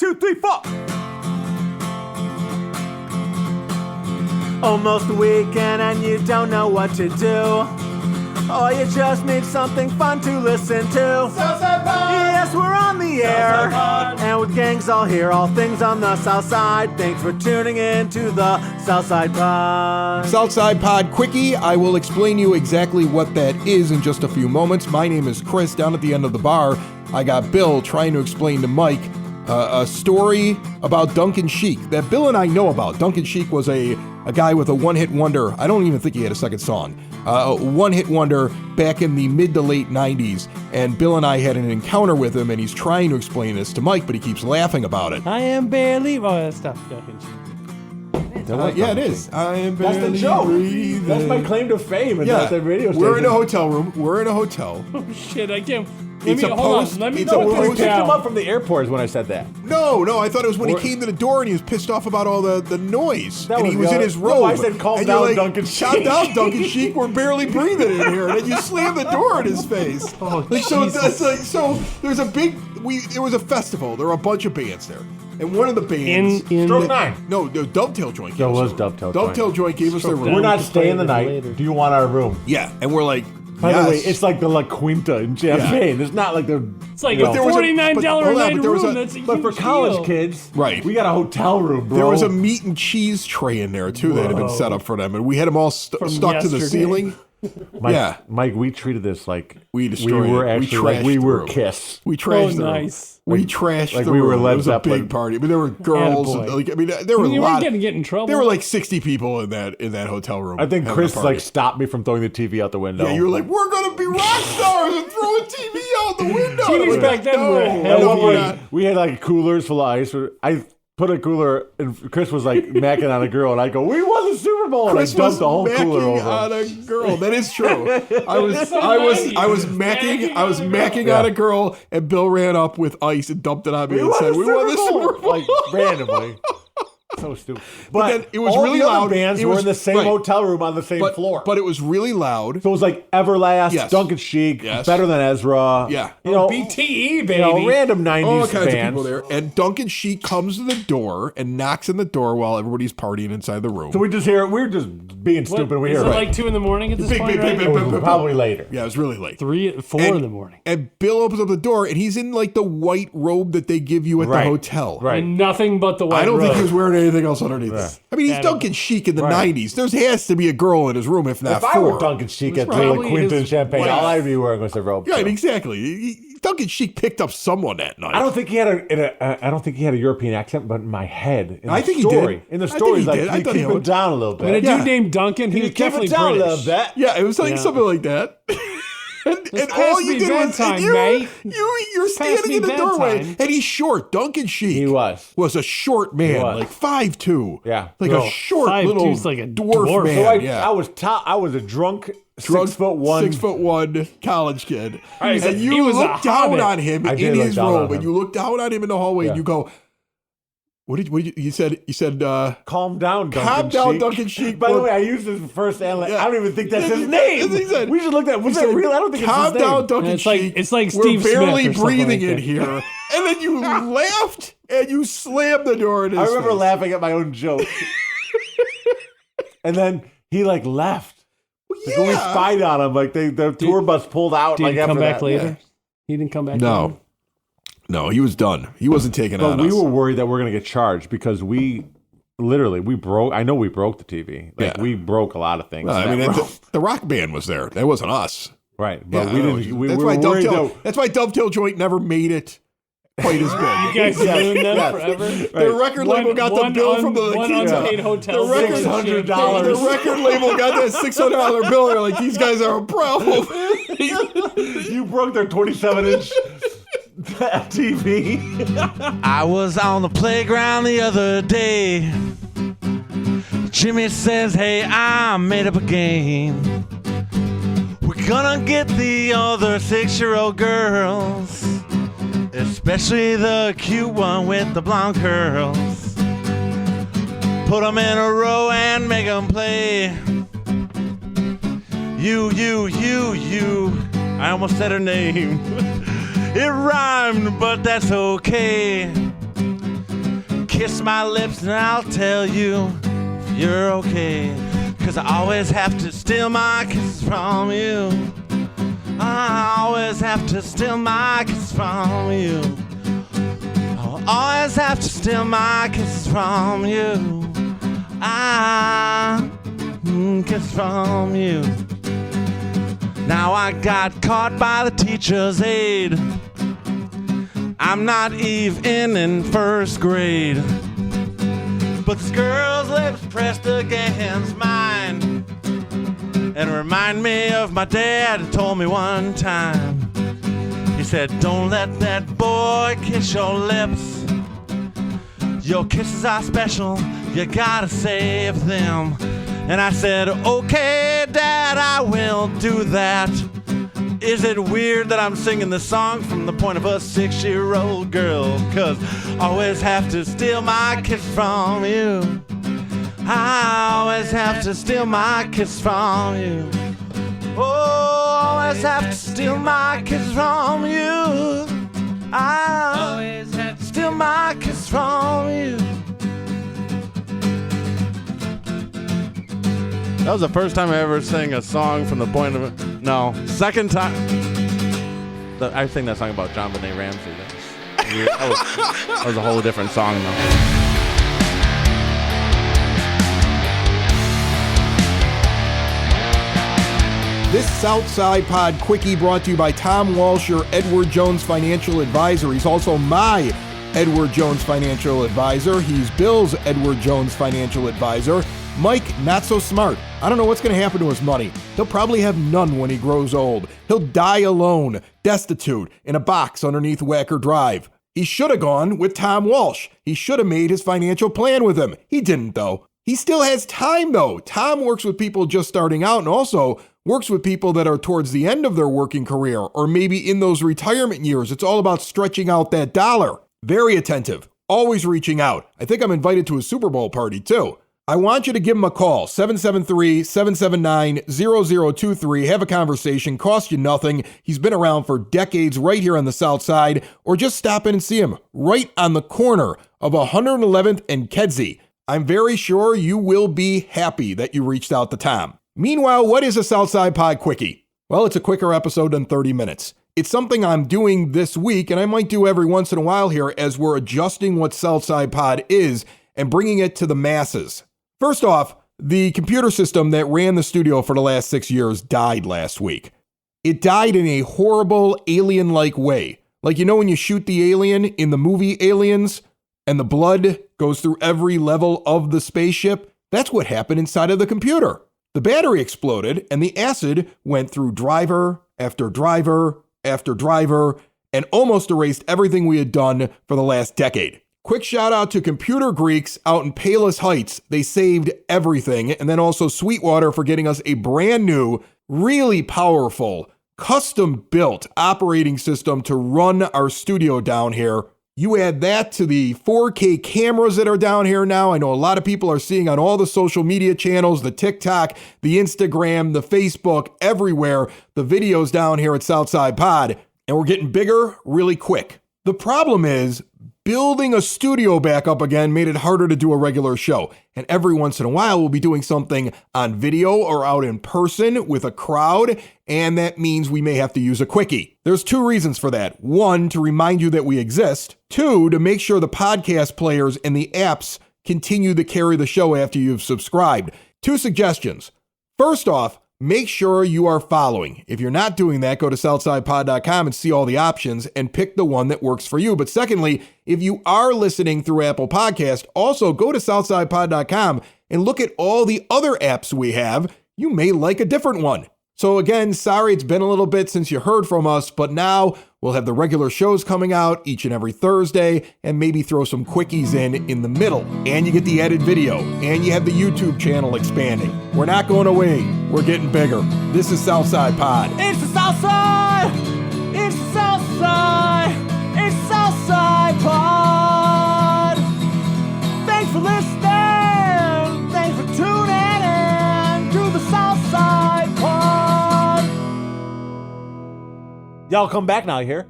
2, 3, 4. Almost the weekend and you don't know what to do. Or you just need something fun to listen to. Southside Pod! Yes, we're on the air. Pod. And with gangs all here, all things on the South Side. Thanks for tuning in to the South Side Pod. South Side Pod Quickie. I will explain you exactly what that is in just a few moments. My name is Chris. Down at the end of the bar, I got Bill trying to explain to Mike a story about Duncan Sheik that Bill and I know about. Duncan Sheik was a guy with a one-hit wonder. I don't even think he had a second song. A one-hit wonder back in the mid to late 90s. And Bill and I had an encounter with him, and he's trying to explain this to Mike, but he keeps laughing about it. I am barely... Oh, that's not Duncan Sheik. Yeah, it is. I am That's barely the joke. breathing. That's my claim to fame. Yeah, The radio station. we're in a hotel room. We're in a hotel. Oh, shit, I can't... It's a post- Let me it's know a what post- this Picked him down. up from the airport is when I said that. No, I thought it was when he came to the door and he was pissed off about all the noise. That and was he was the in other- his No, robe. I said, calm And you're down, like, Duncan calm Sheik. down, Duncan Sheik. We're barely breathing in here. And then you slam the door in his face. Oh, so Jesus. so there's a big... It was a festival. There were a bunch of bands there. And one of the bands... In Stroke the- 9. No, Dovetail Joint gave That us was their room. Dovetail Joint. Dovetail Joint gave us their Stroke room. We're down. not staying the night. Later. Do you want our room? Yeah, and we're like, By the way, yes. it's like the La Quinta in Champaign. It's not like the... It's like you a know, there was a- $49 but- a hold on, night but there was room. a- That's a But for huge college deal. kids, Right. we got a hotel room, bro. There was a meat and cheese tray in there, too, that had been set up for them. And we had them all stuck to the yesterday. ceiling. Mike, we treated this like We destroyed were it. We actually like trashed we the were room. Kiss. We Oh, trashed the room. nice. We trashed like the we were room. Led It was a Zeppelin. big party. I mean, there were girls. Attaboy. And, there were a You lot. weren't gonna get in trouble. There were like 60 people in that hotel room. I think having a Chris party. stopped me from throwing the TV out the window. Yeah, you were like, we're gonna be rock stars and throw a TV out the window. TVs And we're back like, then were no, heavy. no, we're not. we had like coolers full of ice. I put a cooler, and Chris was like macking on a girl, and I go, "We won the Super Bowl!" And Chris I was dumped the whole cooler macking over. on a girl. That is true. I was macking macking on a girl, and Bill ran up with ice and dumped it on me and won said, the "We won the Super Bowl." Like randomly. So stupid. But then it was all really the other loud. bands It were was- in the same right. hotel room on the same floor. But it was really loud. So it was like Everlast, Yes. Duncan Sheik, Yes. Better Than Ezra. Yeah. You know, BTE, baby. you know, random 90s All kinds bands. of people there. And Duncan Sheik comes to the door and knocks on the door while everybody's partying inside the room. So we were just being stupid. We Is hear it it. like 2 in the morning at this point, right? big, It was probably later. Yeah, it was really late. 4 And- in the morning. And Bill opens up the door, and he's in like the white robe that they give you at Right. the hotel. Right. And nothing but the white I don't robe. think he was wearing anything else underneath. Right. I mean, he's Adam. Duncan Sheik in the Right. 90s. There has to be a girl in his room, if not If I four. were Duncan Sheik at the probably Quinta in his Champagne, wife. all I'd be wearing was a robe. Right, too. exactly. Duncan Sheik picked up someone that night. I don't think he had I don't think he had a European accent, but in my head, in I the think he story, did. in the I think story, he he's like, did. I you thought keep he it would. down a little When a bit. dude Yeah. named Duncan, he You was keep definitely it down a British. little bit. Yeah, it was like Yeah. something like that. And past all you me did was bedtime, and mate. you're It's past standing me in the doorway, bedtime. and he's short. Duncan Sheik He was. a short man, was. like 5'2". Yeah. like Bro, a short 5'2" little is like a dwarf dwarf. man. So yeah. I was a drunk 6'1" 6'1" college kid, was and a- you he was a look down hobbit. on him I in did look his down on robe, and him. you look down on him in the hallway, and Yeah. you go, "What did you said?" You said, Calm down, Duncan "Calm down, Sheik. Duncan Sheik." By the Or- way, I used his first and Yeah. I don't even think that's his He name. said- We should look at. Was he that said, real? I don't think it's "Calm his name. down, Duncan It's like- Sheik. it's like We're Steve Smith barely or something breathing like in that." here." And then you laughed and you slammed the door in his I remember face. laughing at my own joke. And then he like left. Like, when we Yeah. spied on him, like the tour bus pulled out. Did like he after come back that. later? Yeah. He didn't come back No. later? No, he was done. He wasn't taking But on we us. were worried that we're gonna get charged because we broke. I know we broke the TV. Like Yeah. we broke a lot of things. Well, I in mean, that room. the rock band was there. That wasn't us. Right, but Yeah, we I know. didn't. We that's were why worried That's why Dovetail Joint never made it quite as big. You guys ruined them Yes. forever. The record label got the bill from the one Keys- unpaid hotel. The record- $600. The record label got that $600 bill. They're like, these guys are a problem. You broke their 27-inch TV. I was on the playground the other day. Jimmy says, hey, I made up a game. We're gonna get the other 6-year-old girls, especially the cute one with the blonde curls. Put them in a row and make them play. You. I almost said her name. It rhymed, but that's okay. kiss my lips and I'll tell you if you're okay. 'Cause I always have to steal my kisses from you. I always have to steal my kisses from you. I always have to steal my kisses from you. Kisses from you. Now I got caught by the teacher's aide. I'm not even in first grade. But this girl's lips pressed against mine and remind me of my dad who told me one time. He said, don't let that boy kiss your lips. Your kisses are special, you gotta save them. And I said, okay, Dad, I will do that. Is it weird that I'm singing this song from the point of a 6-year-old girl? 'Cause I always have to steal my kiss from you. I always have to steal my kiss from you. Oh, always have to steal my kiss from you. I always have to steal my kiss from you. That was the first time I ever sang a song from the point of it. No, second time. I sang that song about John Benet Ramsey. That was a whole different song, though. This South Side Pod Quickie brought to you by Tom Walsh, your Edward Jones financial advisor. He's also my Edward Jones financial advisor. He's Bill's Edward Jones financial advisor. Mike, not so smart. I don't know what's going to happen to his money. He'll probably have none when he grows old. He'll die alone, destitute, in a box underneath Wacker Drive. He should have gone with Tom Walsh. He should have made his financial plan with him. He didn't, though. He still has time, though. Tom works with people just starting out and also works with people that are towards the end of their working career or maybe in those retirement years. It's all about stretching out that dollar. Very attentive. Always reaching out. I think I'm invited to a Super Bowl party, too. I want you to give him a call, 773-779-0023. Have a conversation, cost you nothing. He's been around for decades right here on the South Side, or just stop in and see him right on the corner of 111th and Kedzie. I'm very sure you will be happy that you reached out to Tom. Meanwhile, what is a South Side Pod Quickie? Well, it's a quicker episode than 30 minutes. It's something I'm doing this week, and I might do every once in a while here as we're adjusting what South Side Pod is and bringing it to the masses. First off, the computer system that ran the studio for the last 6 years died last week. It died in a horrible alien-like way. Like, you know when you shoot the alien in the movie Aliens and the blood goes through every level of the spaceship? That's what happened inside of the computer. The battery exploded and the acid went through driver after driver after driver and almost erased everything we had done for the last decade. Quick shout out to Computer Greeks out in Palos Heights. They saved everything. And then also Sweetwater for getting us a brand new, really powerful, custom built operating system to run our studio down here. You add that to the 4K cameras that are down here now. I know a lot of people are seeing on all the social media channels, the TikTok, the Instagram, the Facebook, everywhere, the videos down here at Southside Pod. And we're getting bigger really quick. The problem is, building a studio back up again made it harder to do a regular show. And every once in a while, we'll be doing something on video or out in person with a crowd. And that means we may have to use a quickie. There's two reasons for that. One, to remind you that we exist. Two, to make sure the podcast players and the apps continue to carry the show after you've subscribed. Two suggestions. First off, make sure you are following. If you're not doing that, go to southsidepod.com and see all the options and pick the one that works for you. But secondly, if you are listening through Apple Podcast, also go to southsidepod.com and look at all the other apps we have. You may like a different one. So again, sorry it's been a little bit since you heard from us, but now we'll have the regular shows coming out each and every Thursday and maybe throw some quickies in the middle. And you get the added video and you have the YouTube channel expanding. We're not going away. We're getting bigger. This is Southside Pod. It's the Southside! It's the Southside! It's Southside Pod! Thanks for listening! Thanks for tuning in to the Southside Pod! Y'all come back now, you hear?